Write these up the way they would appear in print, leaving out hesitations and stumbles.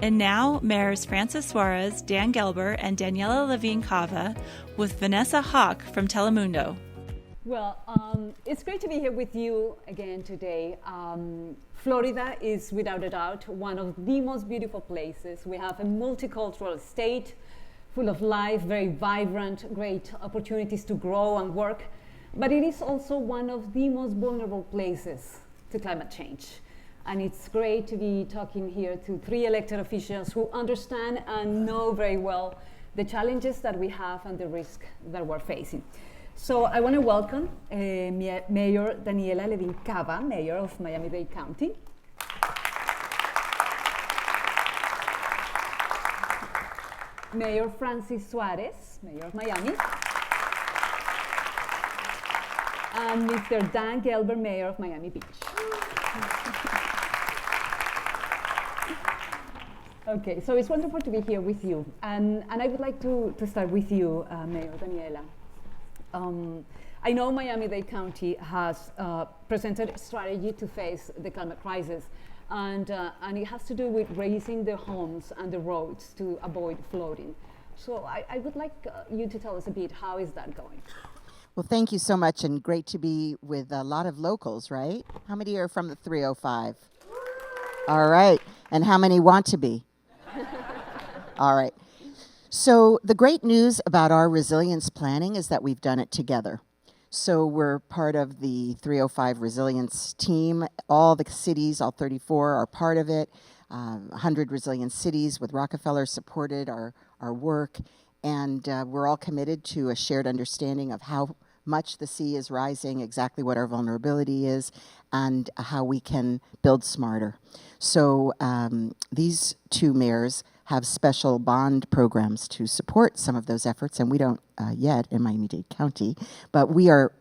And now, Mayors Francis Suarez, Dan Gelber, and Daniella Levine Cava with Vanessa Hauc from Telemundo. Well, it's great to be here with you again today. Florida is without a doubt one of the most beautiful places. We have a multicultural state full of life, very vibrant, great opportunities to grow and work. But it is also one of the most vulnerable places to climate change. And it's great to be talking here to three elected officials who understand and know very well the challenges that we have and the risk that we're facing. So I want to welcome Mayor Daniella Levine Cava, Mayor of Miami-Dade County. Mayor Francis Suarez, Mayor of Miami. And Mr. Dan Gelber, Mayor of Miami Beach. Okay, so it's wonderful to be here with you. And I would like to start with you, Mayor Daniella. I know Miami-Dade County has presented a strategy to face the climate crisis, and it has to do with raising the homes and the roads to avoid flooding. So I would like you to tell us a bit, how is that going? Well, thank you so much, and great to be with a lot of locals, right? How many are from the 305? All right, and how many want to be? All right. So the great news about our resilience planning is that we've done it together. So we're part of the 305 resilience team. All the cities, all 34, are part of it. 100 resilient cities with Rockefeller supported our work. And we're all committed to a shared understanding of how much the sea is rising, exactly what our vulnerability is, and how we can build smarter. So these two mayors have special bond programs to support some of those efforts, and we don't yet in Miami-Dade County, but we are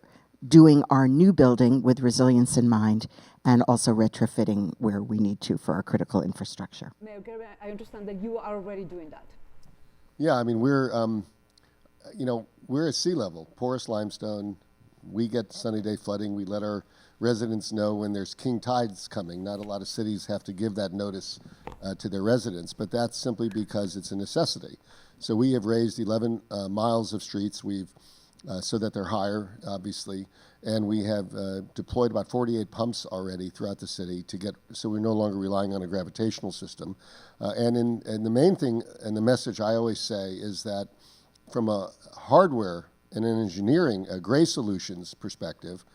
doing our new building with resilience in mind and also retrofitting where we need to for our critical infrastructure. Mayor Gelber, I understand that you are already doing that. Yeah, I mean, we're at sea level, porous limestone. We get sunny day flooding. We let our residents know when there's king tides coming. Not a lot of cities have to give that notice to their residents, but that's simply because it's a necessity. So we have raised 11 miles of streets. So that they're higher, obviously, and we have deployed about 48 pumps already throughout the city so we're no longer relying on a gravitational system. And the main thing and the message I always say is that from a hardware and an engineering, a gray solutions perspective,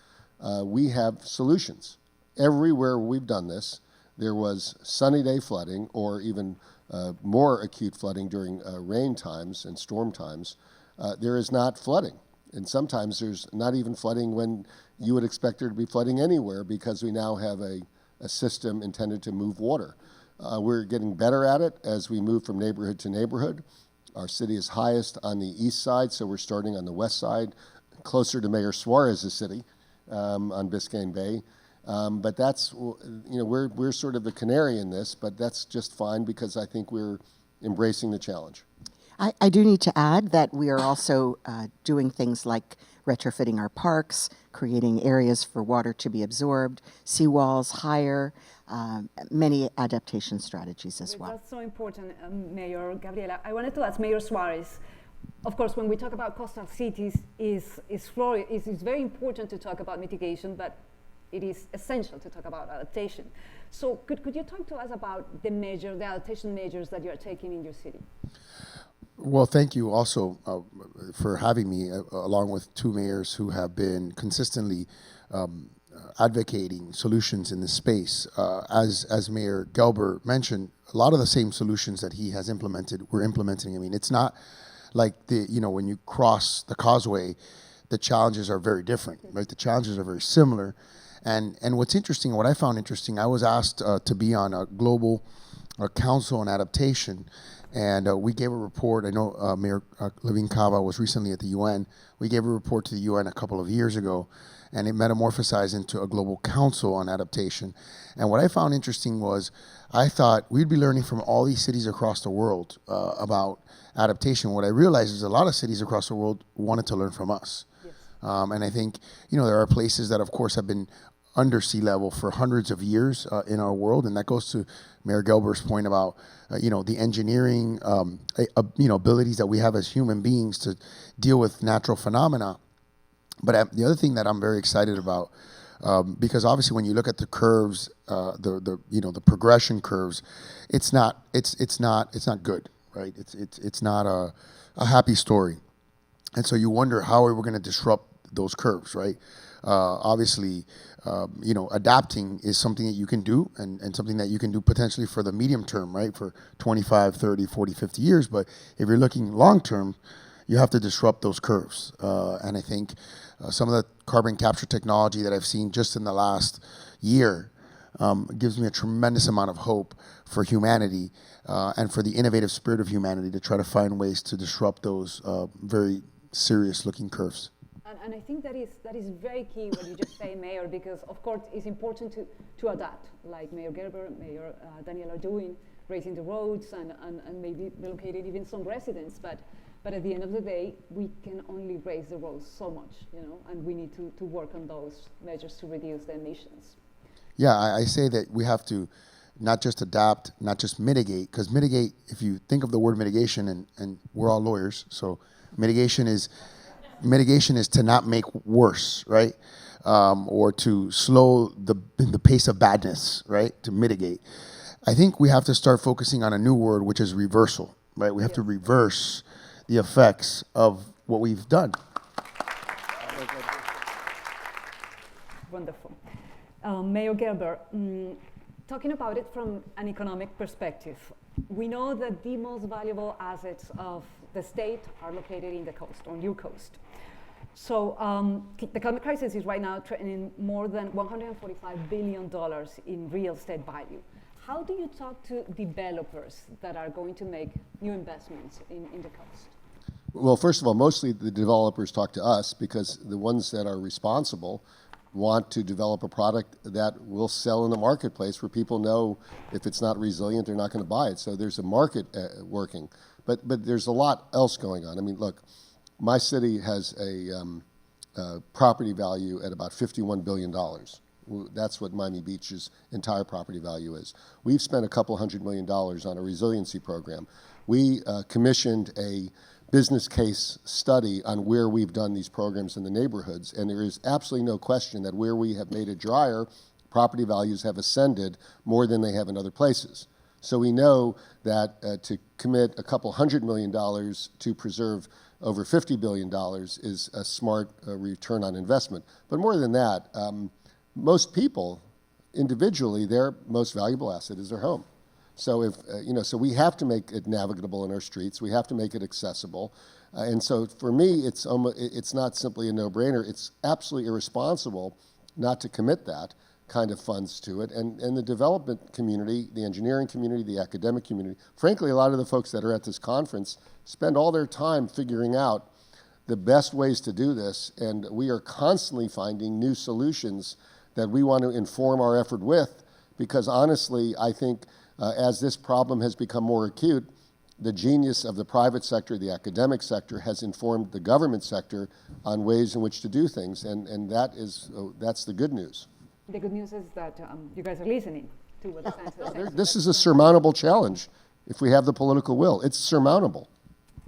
we have solutions. Everywhere we've done this, there was sunny day flooding or even more acute flooding during rain times and storm times. There is not flooding. And sometimes there's not even flooding when you would expect there to be flooding anywhere, because we now have a system intended to move water. We're getting better at it as we move from neighborhood to neighborhood. Our city is highest on the east side, so we're starting on the west side, closer to Mayor Suarez's city on Biscayne Bay. But that's, we're sort of the canary in this, but that's just fine because I think we're embracing the challenge. I do need to add that we are also doing things like retrofitting our parks, creating areas for water to be absorbed, seawalls higher, many adaptation strategies as well. That's so important, Mayor Gabriela. I wanted to ask Mayor Suarez. Of course, when we talk about coastal cities, it's very important to talk about mitigation, but it is essential to talk about adaptation. So could you talk to us about the adaptation measures that you are taking in your city? Well, thank you also for having me, along with two mayors who have been consistently advocating solutions in this space. As Mayor Gelber mentioned, a lot of the same solutions that he has implemented, we're implementing. I mean, it's not like when you cross the causeway, the challenges are very different, right? The challenges are very similar. And what's interesting, what I found interesting, I was asked to be on a global council on adaptation. And we gave a report. I know Mayor Levine Cava was recently at the UN. We gave a report to the UN a couple of years ago, and it metamorphosized into a global council on adaptation. And what I found interesting was I thought we'd be learning from all these cities across the world about adaptation. What I realized is a lot of cities across the world wanted to learn from us. Yes. And I think, there are places that, of course, have been under sea level for hundreds of years in our world, and that goes to Mayor Gelber's point about the engineering abilities that we have as human beings to deal with natural phenomena. But the other thing that I'm very excited about, because obviously when you look at the curves, the progression curves, it's not good, right? It's not a happy story, and so you wonder how are we going to disrupt those curves, right? Obviously, adapting is something that you can do and something that you can do potentially for the medium term, right? For 25, 30, 40, 50 years. But if you're looking long term, you have to disrupt those curves. And I think some of the carbon capture technology that I've seen just in the last year gives me a tremendous amount of hope for humanity and for the innovative spirit of humanity to try to find ways to disrupt those very serious looking curves. And I think that is very key what you just say, Mayor, because of course it's important to adapt, like Mayor Gelber, Mayor Daniella are doing, raising the roads and maybe relocating even some residents. But at the end of the day, we can only raise the roads so much, and we need to work on those measures to reduce the emissions. Yeah, I say that we have to not just adapt, not just mitigate, because mitigate, if you think of the word mitigation, and we're all lawyers, so mitigation is to not make worse, right? Or to slow the pace of badness, right? To mitigate. I think we have to start focusing on a new word, which is reversal, right? We have to reverse the effects of what we've done. Wonderful. Mayor Gelber, talking about it from an economic perspective, we know that the most valuable assets of the state are located in the coast, on your coast. So the climate crisis is right now threatening more than $145 billion in real estate value. How do you talk to developers that are going to make new investments in the coast? Well, first of all, mostly the developers talk to us because the ones that are responsible want to develop a product that will sell in the marketplace where people know if it's not resilient, they're not going to buy it. So there's a market working. But there's a lot else going on. I mean, look, my city has a property value at about $51 billion. That's what Miami Beach's entire property value is. We've spent a couple $100 million on a resiliency program. We commissioned a business case study on where we've done these programs in the neighborhoods, and there is absolutely no question that where we have made it drier, property values have ascended more than they have in other places. So we know that to commit a couple $100 million to preserve over $50 billion is a smart return on investment. But more than that, most people, individually, their most valuable asset is their home. So if so we have to make it navigable in our streets. We have to make it accessible, and so for me, it's not simply a no-brainer. It's absolutely irresponsible not to commit that kind of funds to it. And the development community, the engineering community, the academic community, frankly, a lot of the folks that are at this conference spend all their time figuring out the best ways to do this, and we are constantly finding new solutions that we want to inform our effort with, because honestly, I think as this problem has become more acute, the genius of the private sector, the academic sector, has informed the government sector on ways in which to do things, and that's the good news. The good news is that you guys are listening to what the scientists say. This is a surmountable challenge if we have the political will. It's surmountable.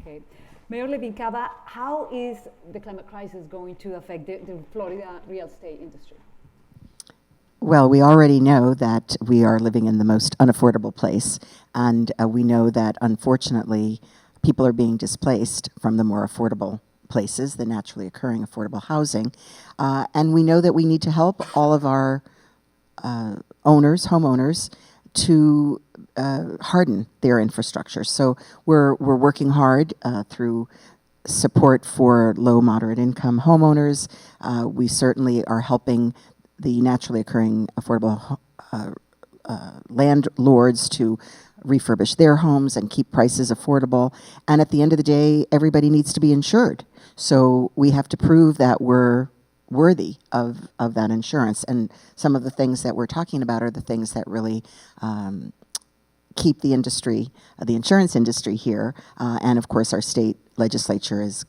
Okay. Mayor Levine Cava, how is the climate crisis going to affect the Florida real estate industry? Well, we already know that we are living in the most unaffordable place, and we know that, unfortunately, people are being displaced from the more affordable places, the naturally occurring affordable housing, and we know that we need to help all of our homeowners, to harden their infrastructure. So we're working hard through support for low, moderate income homeowners. We certainly are helping the naturally occurring affordable landlords to refurbish their homes and keep prices affordable. And at the end of the day, everybody needs to be insured. So we have to prove that we're worthy of that insurance. And some of the things that we're talking about are the things that really keep the industry, the insurance industry here. And of course, our state legislature is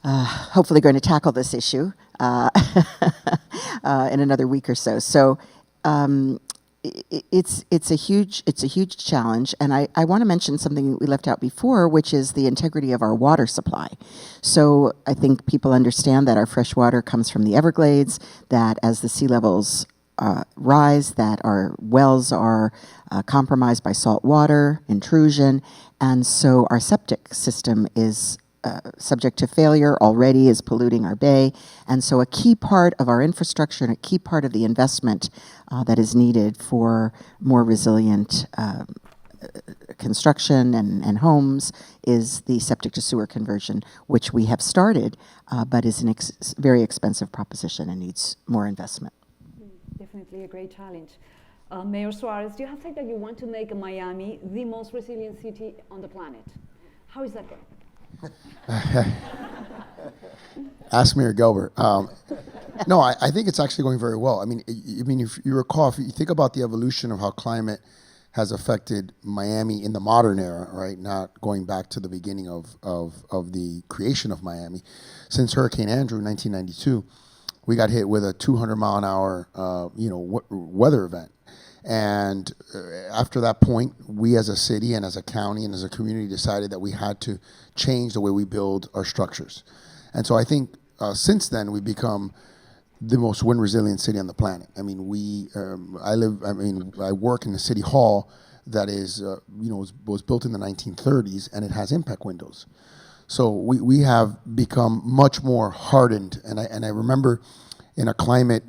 hopefully going to tackle this issue in another week or so. So it's a huge challenge, and I want to mention something that we left out before, which is the integrity of our water supply. So I think people understand that our fresh water comes from the Everglades, that as the sea levels rise, that our wells are compromised by salt water intrusion, and so our septic system is subject to failure, already is polluting our bay. And so a key part of our infrastructure and a key part of the investment that is needed for more resilient construction and homes is the septic to sewer conversion, which we have started, but is a very expensive proposition and needs more investment. Definitely a great challenge. Mayor Suarez, you have said that you want to make Miami the most resilient city on the planet. How is that going? Ask Mayor Gelber. No, I think it's actually going very well. I mean, if you recall, if you think about the evolution of how climate has affected Miami in the modern era, right? Not going back to the beginning of the creation of Miami. Since Hurricane Andrew in 1992, we got hit with a 200-mile-an-hour, weather event. And after that point, we as a city and as a county and as a community decided that we had to change the way we build our structures. And so I think since then, we've become the most wind resilient city on the planet. I mean, I work in a city hall that is, was built in the 1930s, and it has impact windows. So we have become much more hardened. And I remember in a climate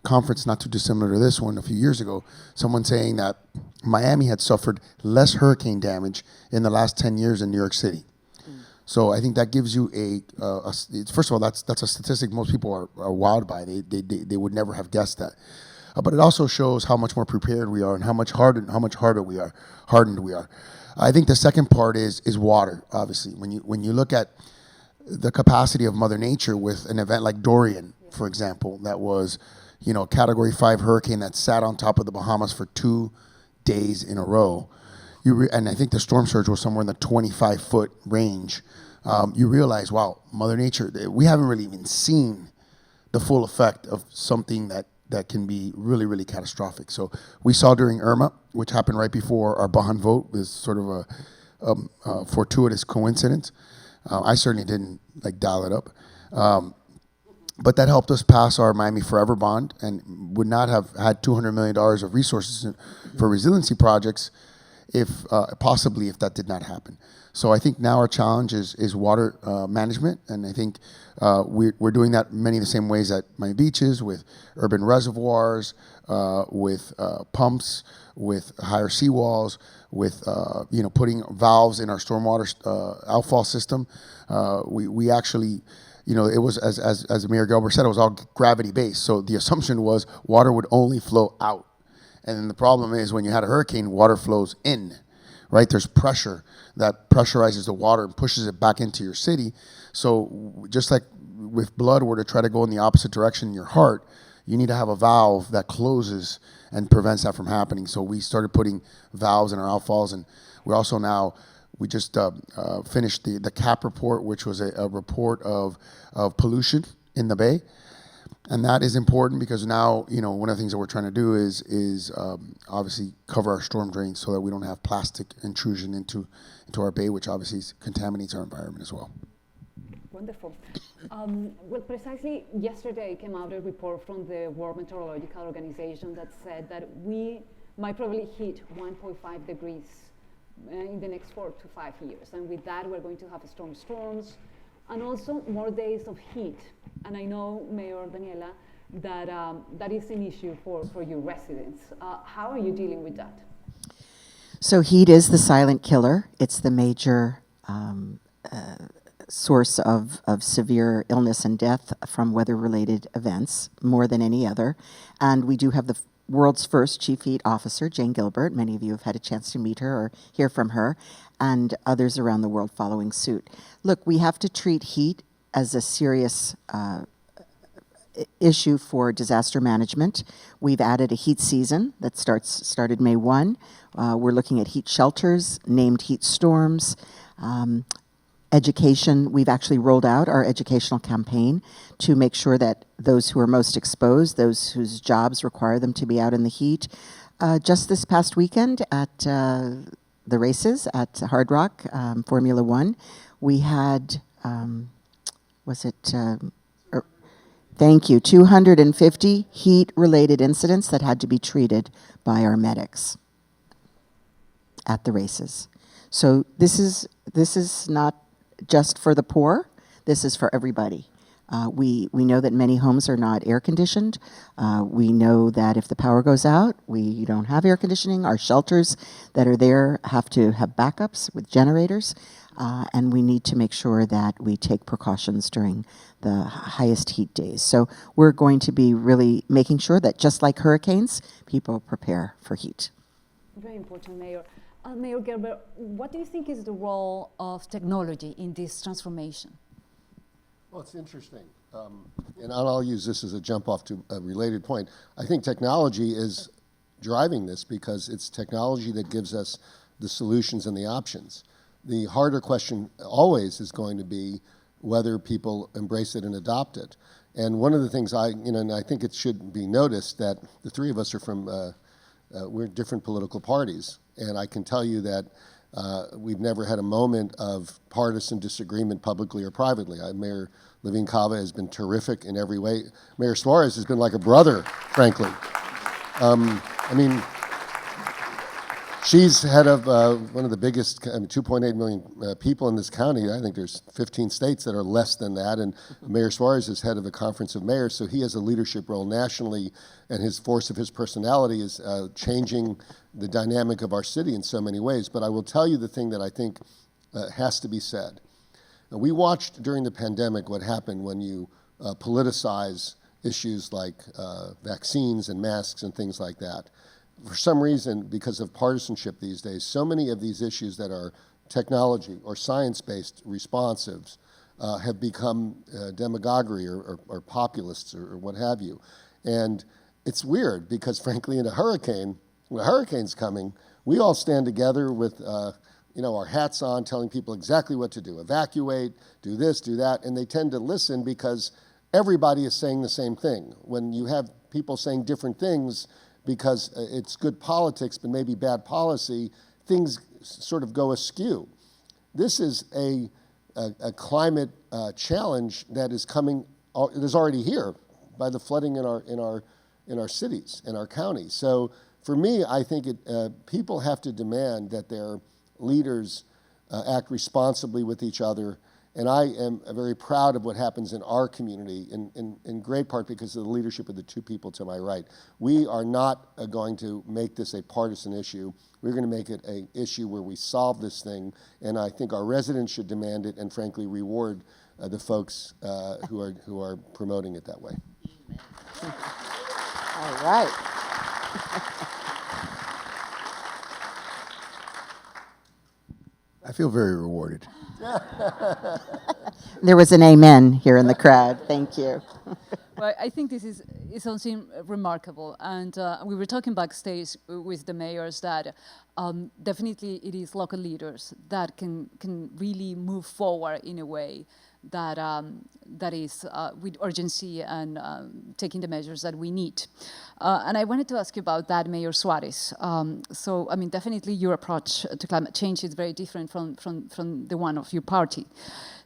conference not too dissimilar to this one a few years ago, someone saying that Miami had suffered less hurricane damage in the last 10 years than New York City. So I think that gives you first of all, that's a statistic most people are wowed by. They would never have guessed that. But it also shows how much more prepared we are and how much hardened we are. I think the second part is water, obviously. When you look at the capacity of Mother Nature with an event like Dorian, for example, that was, Category 5 hurricane that sat on top of the Bahamas for 2 days in a row. And I think the storm surge was somewhere in the 25-foot range. You realize, wow, Mother Nature, we haven't really even seen the full effect of something that can be really, really catastrophic. So we saw during Irma, which happened right before our bond vote, was sort of a fortuitous coincidence. I certainly didn't dial it up. But that helped us pass our Miami Forever bond and would not have had $200 million of resources for resiliency projects if that did not happen. So I think now our challenge is water management, and I think we're doing that many of the same ways at my beaches, with urban reservoirs, with pumps, with higher seawalls, with putting valves in our stormwater outfall system. We actually, it was, as Mayor Gelber said, it was all gravity based. So the assumption was water would only flow out. And then the problem is when you had a hurricane, water flows in, right? There's pressure that pressurizes the water and pushes it back into your city. So just like with blood were to try to go in the opposite direction in your heart, you need to have a valve that closes and prevents that from happening. So we started putting valves in our outfalls, and we just finished the CAP report, which was a report of pollution in the Bay. And that is important because now, one of the things that we're trying to do is obviously cover our storm drains so that we don't have plastic intrusion into our bay, which obviously contaminates our environment as well. Wonderful. Well, precisely yesterday came out a report from the World Meteorological Organization that said that we might probably hit 1.5 degrees in the next 4 to 5 years. And with that, we're going to have storms, and also more days of heat. And I know, Mayor Daniella, that that is an issue for your residents. How are you dealing with that? So heat is the silent killer. It's the major source of severe illness and death from weather-related events, more than any other. And we do have the world's first chief heat officer, Jane Gelber. Many of you have had a chance to meet her or hear from her, and others around the world following suit. Look, we have to treat heat as a serious issue for disaster management. We've added a heat season that started May 1. We're looking at heat shelters, named heat storms, Education, we've actually rolled out our educational campaign to make sure that those who are most exposed, those whose jobs require them to be out in the heat, just this past weekend at the races at Hard Rock Formula One, we had, thank you, 250 heat-related incidents that had to be treated by our medics at the races. So this is not just for the poor. This is for everybody. We know that many homes are not air conditioned. We know that if the power goes out, we don't have air conditioning. Our shelters that are there have to have backups with generators, and we need to make sure that we take precautions during the highest heat days. So we're going to be really making sure that just like hurricanes, people prepare for heat. Very important, Mayor. Mayor Gelber, what do you think is the role of technology in this transformation? Well, it's interesting. And I'll use this as a jump off to a related point. I think technology is driving this because it's technology that gives us the solutions and the options. The harder question always is going to be whether people embrace it and adopt it. And one of the things and I think it should be noticed that the three of us are from, we're different political parties. And I can tell you that we've never had a moment of partisan disagreement publicly or privately. Mayor Levine Cava has been terrific in every way. Mayor Suarez has been like a brother, frankly. She's head of one of the biggest, 2.8 million people in this county. I think there's 15 states that are less than that, and Mayor Suarez is head of the Conference of Mayors, so he has a leadership role nationally, and his force of his personality is changing the dynamic of our city in so many ways. But I will tell you the thing that I think has to be said. We watched during the pandemic what happened when you politicize issues like vaccines and masks and things like that. For some reason, because of partisanship these days, so many of these issues that are technology or science-based responsives have become demagoguery or populists or what have you. And it's weird because, frankly, in a hurricane, when a hurricane's coming, we all stand together with our hats on, telling people exactly what to do. Evacuate, do this, do that. And they tend to listen because everybody is saying the same thing. When you have people saying different things because it's good politics but maybe bad policy, things sort of go askew. This is a climate challenge that is coming, it is already here by the flooding in our cities, in our counties. So for me, I think people have to demand that their leaders act responsibly with each other. And I am very proud of what happens in our community, in great part because of the leadership of the two people to my right. We are not going to make this a partisan issue. We're going to make it an issue where we solve this thing, and I think our residents should demand it and, frankly, reward the folks who are promoting it that way. All right. I feel very rewarded. There was an amen here in the crowd. Thank you. Well, I think this is something remarkable, and we were talking backstage with the mayors that definitely it is local leaders that can really move forward in a way that is with urgency and taking the measures that we need. And I wanted to ask you about that, Mayor Suarez. So, I mean, definitely your approach to climate change is very different from the one of your party.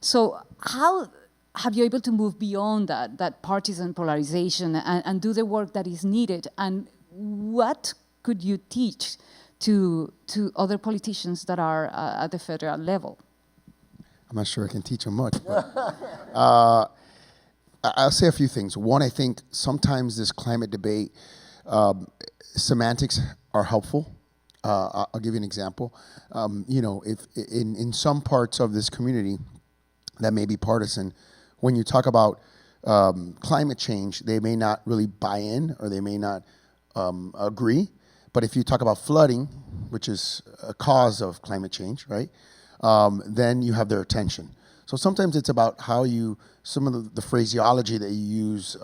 So how have you able to move beyond that partisan polarization and do the work that is needed? And what could you teach to other politicians that are at the federal level? I'm not sure I can teach them much, but I'll say a few things. One, I think sometimes this climate debate, semantics are helpful. I'll give you an example. If in some parts of this community that may be partisan, when you talk about climate change, they may not really buy in or they may not agree. But if you talk about flooding, which is a cause of climate change, right? Then you have their attention. So sometimes it's about how some of the phraseology that you use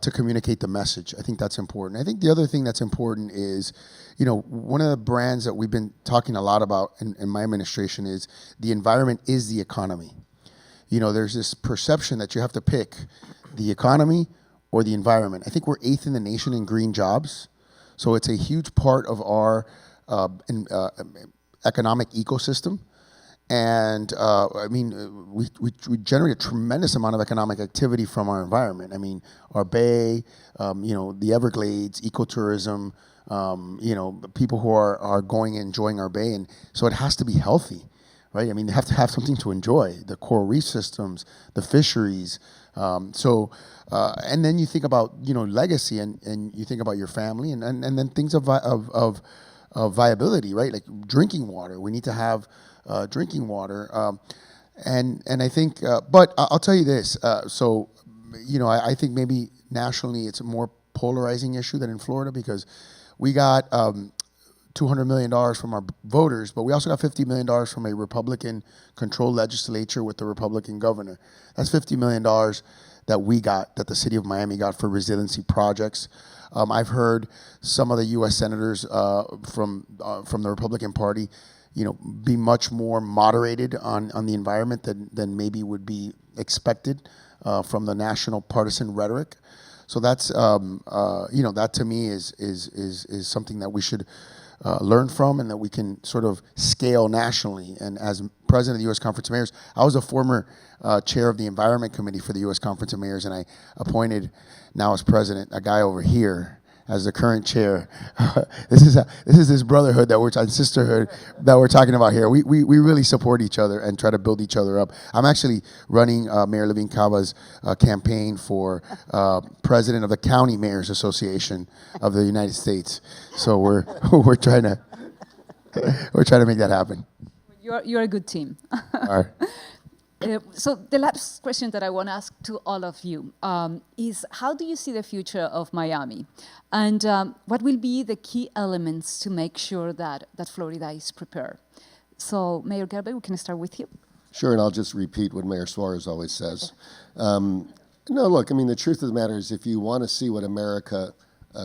to communicate the message. I think that's important. I think the other thing that's important is, one of the brands that we've been talking a lot about in my administration is the environment is the economy. There's this perception that you have to pick the economy or the environment. I think we're 8th in the nation in green jobs. So it's a huge part of our economic ecosystem. And we generate a tremendous amount of economic activity from our environment. Our bay, the Everglades, ecotourism, people who are going and enjoying our bay. And so it has to be healthy, right? They have to have something to enjoy, the coral reef systems, the fisheries. And then you think about, legacy and you think about your family and then things of viability, right? Like drinking water. We need to have drinking water. And I think, but I'll tell you this. I think maybe nationally it's a more polarizing issue than in Florida because we got $200 million from our voters, but we also got $50 million from a Republican-controlled legislature with the Republican governor. That's $50 million that the city of Miami got for resiliency projects. I've heard some of the U.S. senators from the Republican Party, be much more moderated on the environment than maybe would be expected from the national partisan rhetoric. So that's that to me is something that we should learn from and that we can sort of scale nationally. And as president of the U.S. Conference of Mayors, I was a former chair of the Environment Committee for the U.S. Conference of Mayors, and I appointed, now as president, a guy over here as the current chair. This is this brotherhood and sisterhood that we're talking about here. We really support each other and try to build each other up. I'm actually running Mayor Levine Cava's campaign for president of the County Mayors Association of the United States. So we're trying to make that happen. You're a good team. All right. So the last question that I want to ask to all of you is, how do you see the future of Miami? And what will be the key elements to make sure that Florida is prepared? So Mayor Gelber, we can start with you. Sure, and I'll just repeat what Mayor Suarez always says. The truth of the matter is if you want to see what America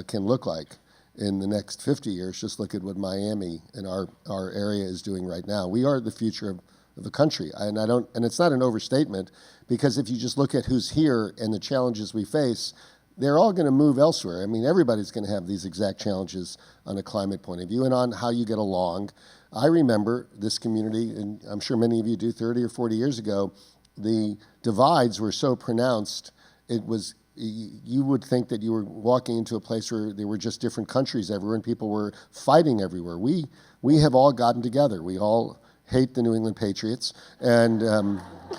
can look like in the next 50 years, just look at what Miami and our area is doing right now. We are the future of the country, and it's not an overstatement, because if you just look at who's here and the challenges we face, they're all going to move elsewhere. Everybody's going to have these exact challenges on a climate point of view and on how you get along. I remember this community, and I'm sure many of you do, 30 or 40 years ago, the divides were so pronounced, you would think that you were walking into a place where there were just different countries everywhere and people were fighting everywhere. We have all gotten together. We all hate the New England Patriots, and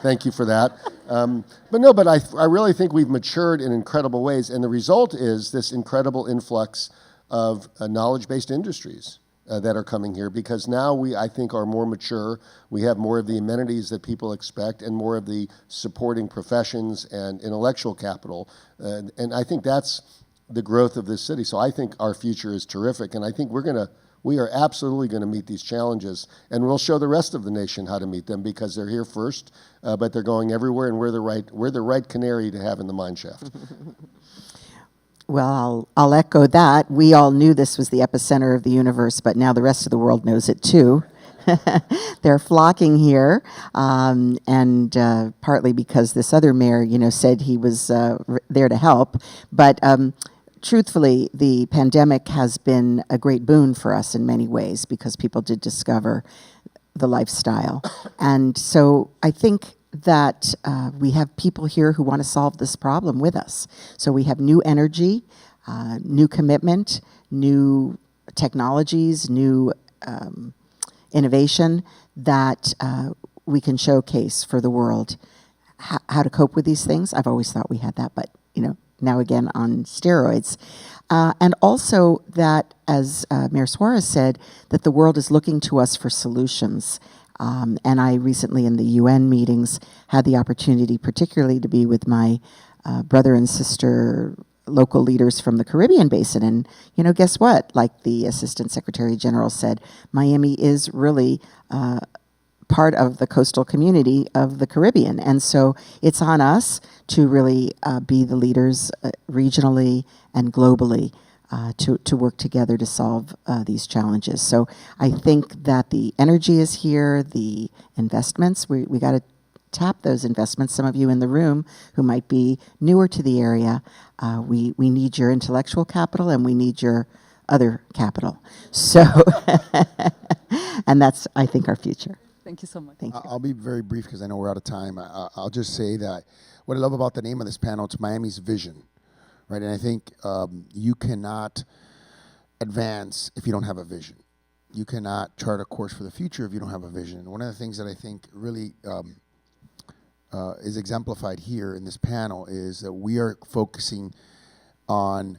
thank you for that. But I really think we've matured in incredible ways, and the result is this incredible influx of knowledge-based industries that are coming here, because now I think are more mature. We have more of the amenities that people expect and more of the supporting professions and intellectual capital, and I think that's the growth of this city. So I think our future is terrific, and I think we are absolutely going to meet these challenges, and we'll show the rest of the nation how to meet them, because they're here first, but they're going everywhere, and we're the right canary to have in the mine shaft. Well, I'll echo that. We all knew this was the epicenter of the universe, but now the rest of the world knows it too. They're flocking here, and partly because this other mayor, said he was there to help, but truthfully, the pandemic has been a great boon for us in many ways, because people did discover the lifestyle. And so I think that we have people here who want to solve this problem with us. So we have new energy, new commitment, new technologies, new innovation that we can showcase for the world. How to cope with these things, I've always thought we had that, but now again on steroids. And also that, as Mayor Suarez said, that the world is looking to us for solutions. And I recently in the UN meetings had the opportunity particularly to be with my brother and sister local leaders from the Caribbean Basin. And, guess what? Like the Assistant Secretary General said, Miami is really part of the coastal community of the Caribbean. And so it's on us to really be the leaders regionally and globally to work together to solve these challenges. So I think that the energy is here, the investments, we got to tap those investments. Some of you in the room who might be newer to the area, we need your intellectual capital and we need your other capital. So, and that's, I think, our future. Thank you so much. Thank you. I'll be very brief because I know we're out of time. I'll just say that what I love about the name of this panel, it's Miami's vision, right? And I think you cannot advance if you don't have a vision. You cannot chart a course for the future if you don't have a vision. And one of the things that I think really is exemplified here in this panel is that we are focusing on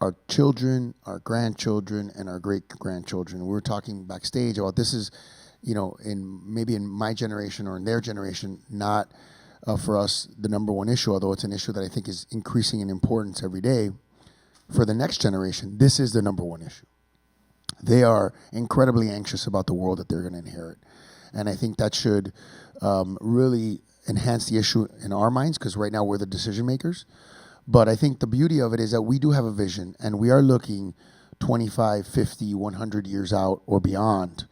our children, our grandchildren, and our great-grandchildren. We were talking backstage about this is, you know, maybe in my generation or in their generation, not for us the number one issue, although it's an issue that I think is increasing in importance every day. For the next generation, this is the number one issue. They are incredibly anxious about the world that they're going to inherit. And I think that should really enhance the issue in our minds, because right now we're the decision makers. But I think the beauty of it is that we do have a vision, and we are looking 25, 50, 100 years out or beyond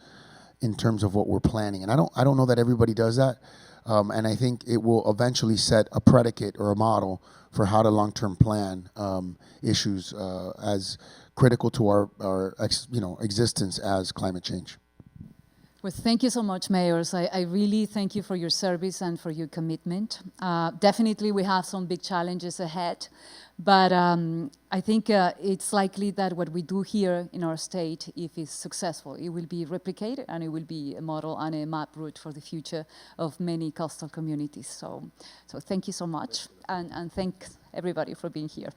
in terms of what we're planning. And I don't know that everybody does that. And I think it will eventually set a predicate or a model for how to long-term plan issues as critical to our existence as climate change. Well, thank you so much, mayors. I really thank you for your service and for your commitment. Definitely we have some big challenges ahead, but I think it's likely that what we do here in our state, if it's successful, it will be replicated and it will be a model and a map route for the future of many coastal communities. So thank you so much, and thanks everybody for being here.